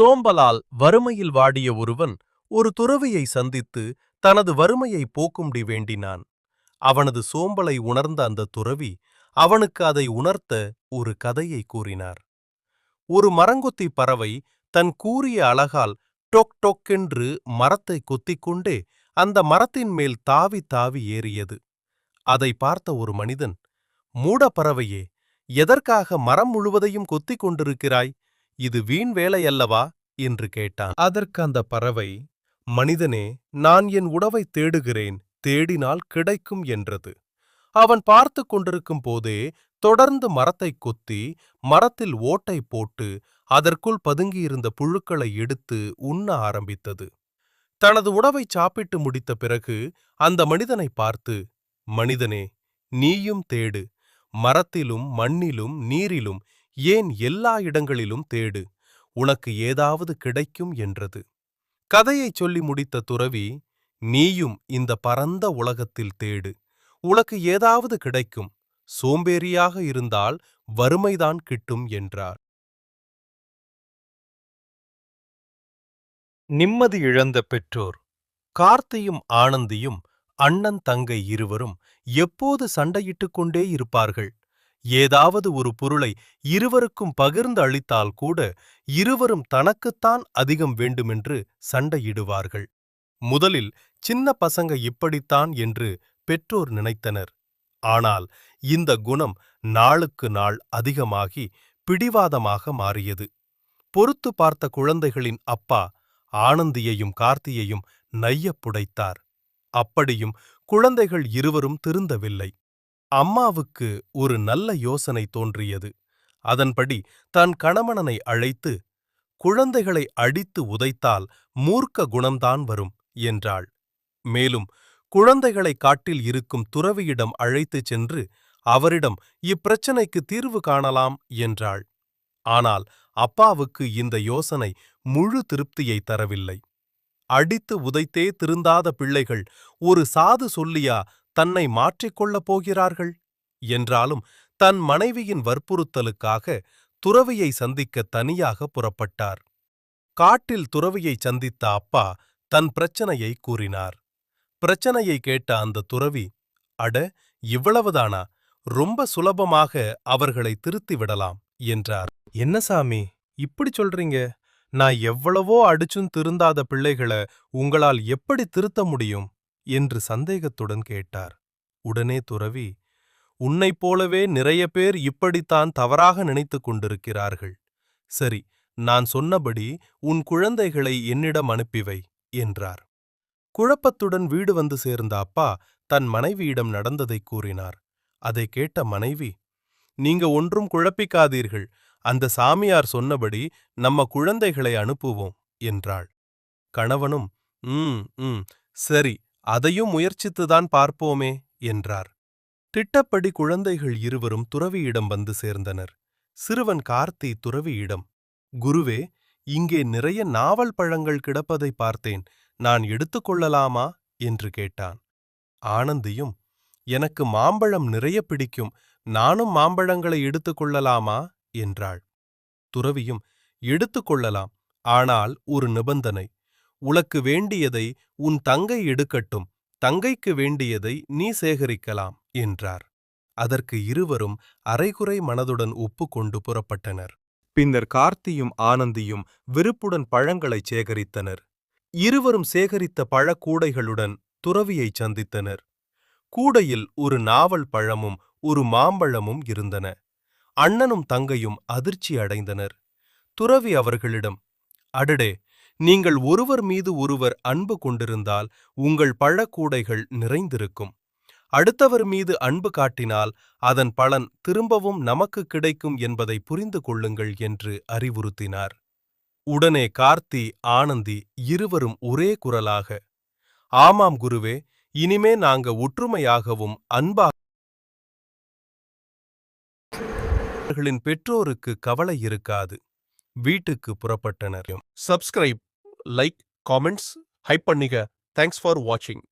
சோம்பலால் வறுமையில் வாடிய ஒருவன் ஒரு துறவியை சந்தித்து தனது வறுமையை போக்கும்படி வேண்டினான். அவனது சோம்பலை உணர்ந்த அந்த துறவி அவனுக்கு அதை உணர்த்த ஒரு கதையை கூறினார். ஒரு மரங்கொத்தி பறவை தன் கூரிய அலகால் டொக் டொக்கென்று மரத்தை கொத்திக்கொண்டே அந்த மரத்தின் மேல் தாவி தாவி ஏறியது. அதை பார்த்த ஒரு மனிதன், மூட பறவையே, எதற்காக மரம் முழுவதையும் கொத்திக் கொண்டிருக்கிறாய்? இது வீண் வேலையல்லவா என்று கேட்டான். அதற்கு அந்த பறவை, மனிதனே, நான் என் உணவை தேடுகிறேன், தேடினால் கிடைக்கும் என்றது. அவன் பார்த்து கொண்டிருக்கும் போதே தொடர்ந்து மரத்தை கொத்தி மரத்தில் ஓட்டை போட்டு அதற்குள் பதுங்கியிருந்த புழுக்களை எடுத்து உண்ண ஆரம்பித்தது. தனது உணவை சாப்பிட்டு முடித்த பிறகு அந்த மனிதனை பார்த்து, மனிதனே, நீயும் தேடு, மரத்திலும் மண்ணிலும் நீரிலும், ஏன் எல்லா இடங்களிலும் தேடு, உனக்கு ஏதாவது கிடைக்கும் என்றது. கதையைச் சொல்லி முடித்த துறவி, நீயும் இந்த பரந்த உலகத்தில் தேடு, உனக்கு ஏதாவது கிடைக்கும், சோம்பேறியாக இருந்தால் வறுமைதான் கிட்டும் என்றார். நிம்மதி இழந்த பெற்றோர். கார்த்தியும் ஆனந்தியும் அண்ணன் தங்கை இருவரும் எப்போது சண்டையிட்டுக் கொண்டே இருப்பார்கள். ஏதாவது ஒரு பொருளை இருவருக்கும் பகிர்ந்து அளித்தால் கூட இருவரும் தனக்குத்தான் அதிகம் வேண்டுமென்று சண்டையிடுவார்கள். முதலில் சின்ன பசங்க இப்படித்தான் என்று பெற்றோர் நினைத்தனர். ஆனால் இந்த குணம் நாளுக்கு நாள் அதிகமாகி பிடிவாதமாக மாறியது. பொறுத்து பார்த்த குழந்தைகளின் அப்பா ஆனந்தியையும் கார்த்தியையும் நையப் புடைத்தார். அப்படியும் குழந்தைகள் இருவரும் திருந்தவில்லை. அம்மாவுக்கு ஒரு நல்ல யோசனை தோன்றியது. அதன்படி தன் கணவனை அழைத்து, குழந்தைகளை அடித்து உதைத்தால் மூர்க்க குணம்தான் வரும் என்றாள். மேலும் குழந்தைகளை காட்டில் இருக்கும் துறவியிடம் அழைத்துச் சென்று அவரிடம் இப்பிரச்சனைக்கு தீர்வு காணலாம் என்றாள். ஆனால் அப்பாவுக்கு இந்த யோசனை முழு திருப்தியை தரவில்லை. அடித்து உதைத்தே திருந்தாத பிள்ளைகள் ஒரு சாது சொல்லியா தன்னை மாற்றிக்கொள்ளப் போகிறார்கள்? என்றாலும் தன் மனைவியின் வற்புறுத்தலுக்காக துறவியை சந்திக்க தனியாக புறப்பட்டார். காட்டில் துறவியை சந்தித்த அப்பா தன் பிரச்சனையை கூறினார். பிரச்சனையை கேட்ட அந்த துறவி, அட, இவ்வளவுதானா? ரொம்ப சுலபமாக அவர்களை திருத்திவிடலாம் என்றார். என்ன சாமி, இப்படி சொல்றீங்க? நான் எவ்வளவோ அடிச்சும் திருந்தாத பிள்ளைகளை உங்களால் எப்படி திருத்த முடியும் என்று சந்தேகத்துடன் கேட்டார். உடனே துறவி, உன்னைப் போலவே நிறைய பேர் இப்படித்தான் தவறாக நினைத்துக் கொண்டிருக்கிறார்கள். சரி, நான் சொன்னபடி உன் குழந்தைகளை என்னிடம் அனுப்பிவை என்றார். குழப்பத்துடன் வீடு வந்து சேர்ந்த அப்பா தன் மனைவியிடம் நடந்ததை கூறினார். அதை கேட்ட மனைவி, நீங்க ஒன்றும் குழப்பிக்காதீர்கள், அந்த சாமியார் சொன்னபடி நம்ம குழந்தைகளை அனுப்புவோம் என்றாள். கணவனும், சரி, அதையும் முயற்சித்துதான் பார்ப்போமே என்றார். திட்டப்படி குழந்தைகள் இருவரும் துறவியிடம் வந்து சேர்ந்தனர். சிறுவன் கார்த்தி துறவியிடம், குருவே, இங்கே நிறைய நாவல் பழங்கள் கிடப்பதை பார்த்தேன், நான் எடுத்துக்கொள்ளலாமா என்று கேட்டான். ஆனந்தியும், எனக்கு மாம்பழம் நிறைய பிடிக்கும், நானும் மாம்பழங்களை எடுத்துக்கொள்ளலாமா என்றாள். துறவியும், எடுத்துக்கொள்ளலாம், ஆனால் ஒரு நிபந்தனை, உனக்கு வேண்டியதை உன் தங்கை எடுக்கட்டும், தங்கைக்கு வேண்டியதை நீ சேகரிக்கலாம் என்றார். அதற்கு இருவரும் அரைகுறை மனதுடன் ஒப்புக்கொண்டு புறப்பட்டனர். பின்னர் கார்த்தியும் ஆனந்தியும் விருப்புடன் பழங்களைச் சேகரித்தனர். இருவரும் சேகரித்த பழக்கூடைகளுடன் துறவியைச் சந்தித்தனர். கூடையில் ஒரு நாவல் பழமும் ஒரு மாம்பழமும் இருந்தன. அண்ணனும் தங்கையும் அதிர்ச்சி அடைந்தனர். துறவி அவர்களிடம், அடடே, நீங்கள் ஒருவர் மீது ஒருவர் அன்பு கொண்டிருந்தால் உங்கள் பழக்கூடைகள் நிறைந்திருக்கும். அடுத்தவர் மீது அன்பு காட்டினால் அதன் பலன் திரும்பவும் நமக்கு கிடைக்கும் என்பதை புரிந்து கொள்ளுங்கள் என்று அறிவுறுத்தினார். உடனே கார்த்தி, ஆனந்தி இருவரும் ஒரே குரலாக, ஆமாம் குருவே, இனிமே நாங்க ஒற்றுமையாகவும் அன்பாக. அவர்களின் பெற்றோருக்கு கவலை இருக்காது. வீட்டுக்கு புறப்பட்டனர். சப்ஸ்கிரைப், லைக், காமெண்ட்ஸ், ஹைப் பண்ணிக்க. தேங்க்ஸ் ஃபார் வாட்சிங்.